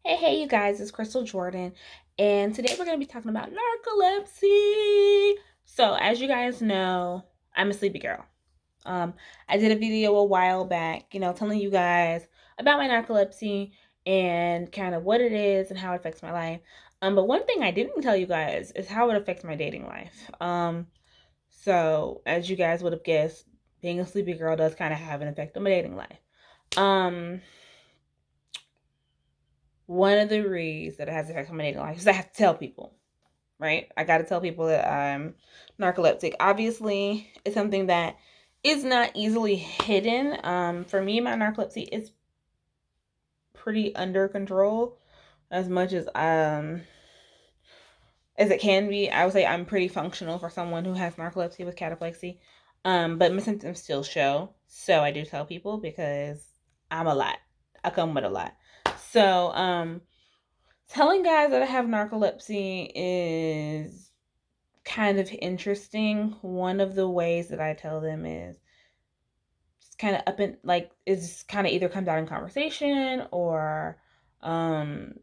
Hey, you guys, it's Crystal Jordan, and today we're going to be talking about narcolepsy. So, as you guys know, I'm a sleepy girl. Um, I did a video a while back, telling you guys about my narcolepsy and kind of what it is and how it affects my life. But one thing I didn't tell you guys is how it affects my dating life. So, as you guys would have guessed, being a sleepy girl does kind of have an effect on my dating life. Um, One of the reasons that it has an effect on my dating life is I have to tell people, right? I got to tell people that I'm narcoleptic. Obviously, it's something that is not easily hidden. For me, my narcolepsy is pretty under control as much as it can be. I would say I'm pretty functional for someone who has narcolepsy with cataplexy. But my symptoms still show. So I do tell people because I'm a lot. I come with a lot. So, telling guys that I have narcolepsy is kind of interesting. One of the ways that I tell them is just kind of up in like is kind of either comes out in conversation or um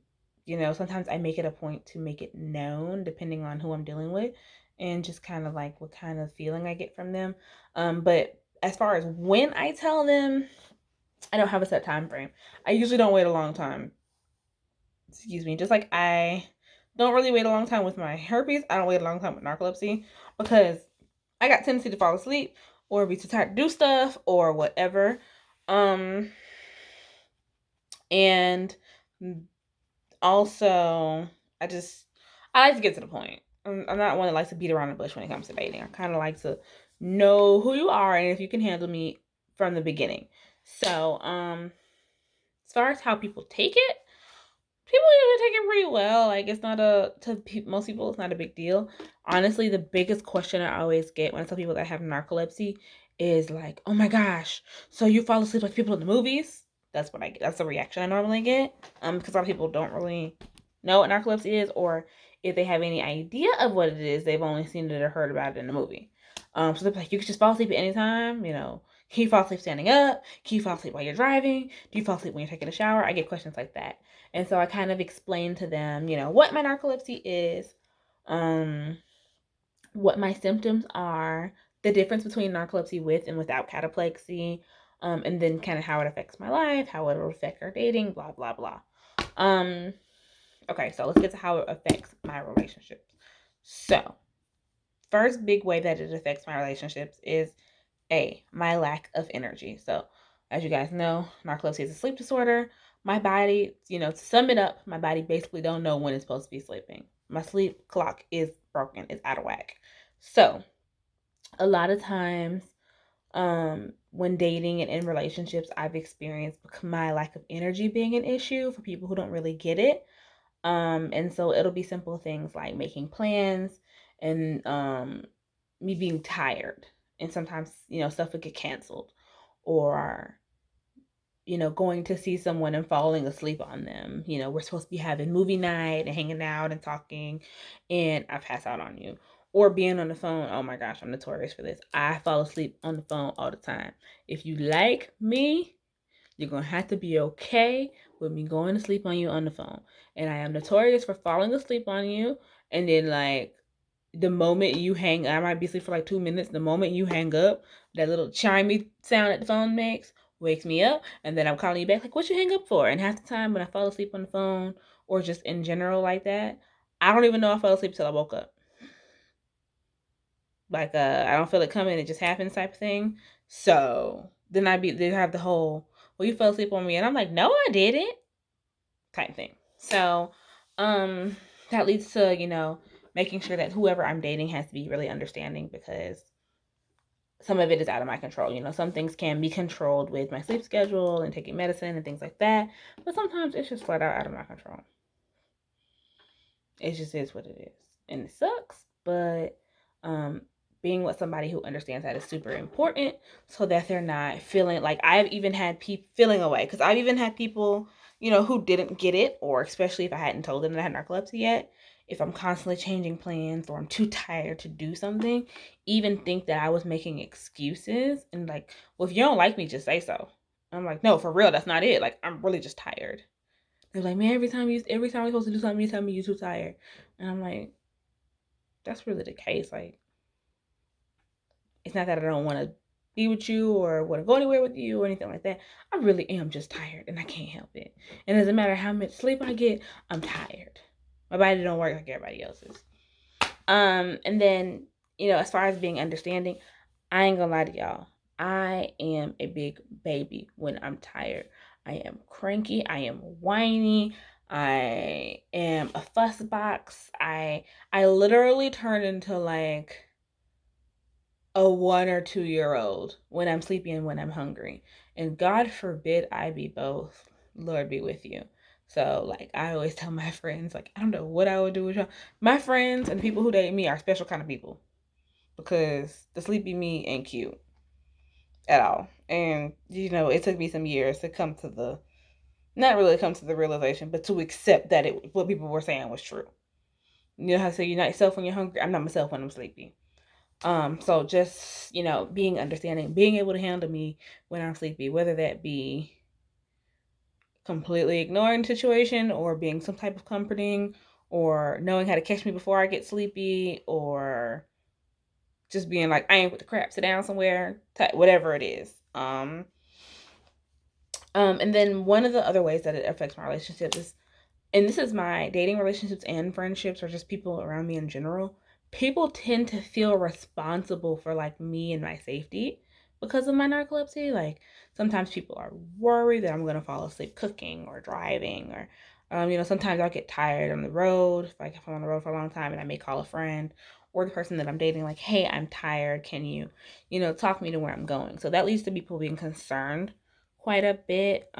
sometimes I make it a point to make it known depending on who I'm dealing with and just kind of like what kind of feeling I get from them. But as far as when I tell them, I don't have a set time frame. I usually don't wait a long time. Excuse me. Just like I don't really wait a long time with my herpes, I don't wait a long time with narcolepsy because I got tendency to fall asleep or be too tired to do stuff or whatever. Um, and also, I like to get to the point. I'm not one that likes to beat around the bush when it comes to dating. I kind of like to know who you are and if you can handle me from the beginning. So, as far as how people take it, people usually take it pretty well. Like it's not most people it's not a big deal. Honestly, the biggest question I always get when I tell people that I have narcolepsy is like, "Oh my gosh, so you fall asleep like people in the movies?" That's what I get. That's the reaction I normally get. Because a lot of people don't really know what narcolepsy is, or if they have any idea of what it is, they've only seen it or heard about it in the movie. So they're like, "You can just fall asleep at any time," Can you fall asleep standing up? Can you fall asleep while you're driving? Do you fall asleep when you're taking a shower? I get questions like that. And so I kind of explained to them, what my narcolepsy is, um, what my symptoms are, the difference between narcolepsy with and without cataplexy, and then kind of how it affects my life, how it will affect our dating, blah, blah, blah. Um, okay, so let's get to how it affects my relationships. So, first big way that it affects my relationships is my lack of energy. So, as you guys know, narcolepsy is a sleep disorder. My body, to sum it up, my body basically don't know when it's supposed to be sleeping. My sleep clock is broken, it's out of whack. So, a lot of times, when dating and in relationships, I've experienced my lack of energy being an issue for people who don't really get it. And so it'll be simple things like making plans and me being tired. And sometimes, stuff would get canceled or, going to see someone and falling asleep on them. We're supposed to be having movie night and hanging out and talking, and I pass out on you. Or being on the phone. Oh my gosh, I'm notorious for this. I fall asleep on the phone all the time. If you like me, you're going to have to be okay with me going to sleep on you on the phone. And I am notorious for falling asleep on you. And then, like, the moment you hang, I might be asleep for like 2 minutes. The moment you hang up, that little chimey sound that the phone makes wakes me up. And then I'm calling you back, like, what you hang up for? And half the time when I fall asleep on the phone or just in general like that, I don't even know I fell asleep till I woke up. Like, I don't feel it coming, it just happens type of thing. So then they have the whole, well, you fell asleep on me. And I'm like, no, I didn't type thing. So, that leads to, making sure that whoever I'm dating has to be really understanding because some of it is out of my control. Some things can be controlled with my sleep schedule and taking medicine and things like that. But sometimes it's just flat out of my control. It just is what it is. And it sucks, but being with somebody who understands that is super important so that they're not feeling like I've even had people feeling away because I've even had people, who didn't get it, or especially if I hadn't told them that I had narcolepsy yet, if I'm constantly changing plans or I'm too tired to do something, even think that I was making excuses and like, well, if you don't like me, just say so. I'm like, no, for real, that's not it. Like, I'm really just tired. They're like, man, every time we're supposed to do something, you tell me you're too tired. And I'm like, that's really the case. Like, it's not that I don't want to be with you or want to go anywhere with you or anything like that. I really am just tired and I can't help it. And it doesn't matter how much sleep I get, I'm tired. My body don't work like everybody else's. And then, as far as being understanding, I ain't gonna lie to y'all. I am a big baby when I'm tired. I am cranky. I am whiny. I am a fuss box. I literally turn into like a 1 or 2 year old when I'm sleepy and when I'm hungry. And God forbid I be both. Lord be with you. So, like, I always tell my friends, like, I don't know what I would do with y'all. My friends and the people who date me are special kind of people because the sleepy me ain't cute at all. And, it took me some years to come to not really come to the realization, but to accept that what people were saying was true. You know how to say you're not yourself when you're hungry? I'm not myself when I'm sleepy. So just, being understanding, being able to handle me when I'm sleepy, whether that be completely ignoring the situation or being some type of comforting or knowing how to catch me before I get sleepy or just being like, I ain't with the crap, sit down somewhere, whatever it is. And then one of the other ways that it affects my relationships is, and this is my dating relationships and friendships or just people around me in general, people tend to feel responsible for like me and my safety because of my narcolepsy. Like sometimes people are worried that I'm going to fall asleep cooking or driving or sometimes I'll get tired on the road, like if I'm on the road for a long time and I may call a friend or the person that I'm dating like, hey, I'm tired, can you talk me to where I'm going. So that leads to people being concerned quite a bit.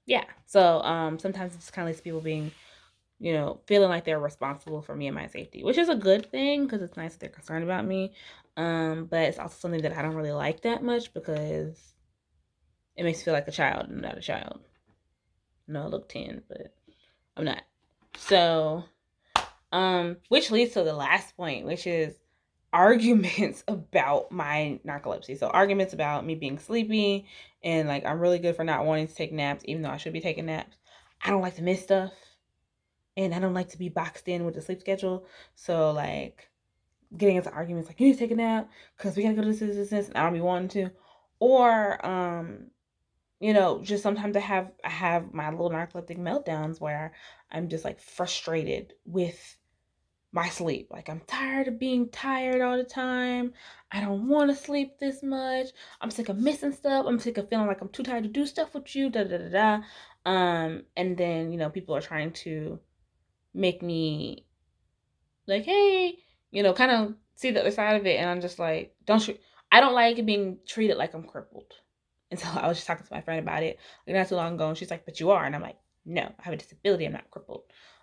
Yeah. So sometimes it just kind of leads to people being, feeling like they're responsible for me and my safety, which is a good thing because it's nice that they're concerned about me. But it's also something that I don't really like that much because it makes me feel like a child and I'm not a child. No, I look 10, but I'm not. So, which leads to the last point, which is arguments about my narcolepsy. So arguments about me being sleepy and like I'm really good for not wanting to take naps, even though I should be taking naps. I don't like to miss stuff. And I don't like to be boxed in with the sleep schedule. So like getting into arguments like you need to take a nap because we gotta go to this, and I don't be wanting to. Or just sometimes I have my little narcoleptic meltdowns where I'm just like frustrated with my sleep. Like I'm tired of being tired all the time. I don't want to sleep this much. I'm sick of missing stuff. I'm sick of feeling like I'm too tired to do stuff with you. Da da da da. And then people are trying to make me like, hey, kind of see the other side of it. And I'm just like, I don't like being treated like I'm crippled. And so I was just talking to my friend about it like not too long ago. And she's like, but you are. And I'm like, no, I have a disability. I'm not crippled.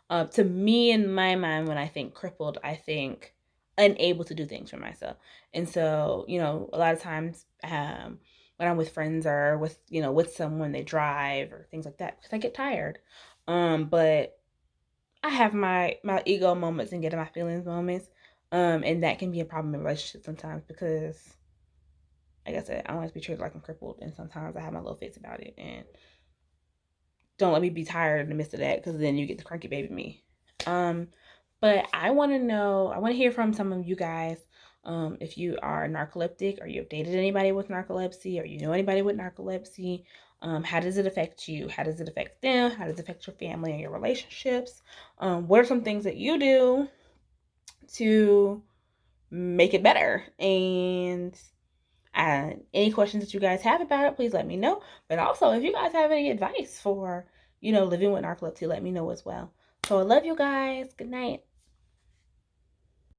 To me, in my mind, when I think crippled, I think unable to do things for myself. And so, a lot of times when I'm with friends or with someone, they drive or things like that because I get tired. But I have my ego moments and getting my feelings moments. And that can be a problem in relationships sometimes because, like I said, I don't like to be treated like I'm crippled, and sometimes I have my little fits about it. And don't let me be tired in the midst of that because then you get the cranky baby me. But I want to hear from some of you guys. If you are narcoleptic or you've dated anybody with narcolepsy or you know anybody with narcolepsy, how does it affect you? How does it affect them? How does it affect your family and your relationships? What are some things that you do to make it better? And any questions that you guys have about it, please let me know. But also, if you guys have any advice for, living with narcolepsy, let me know as well. So I love you guys. Good night.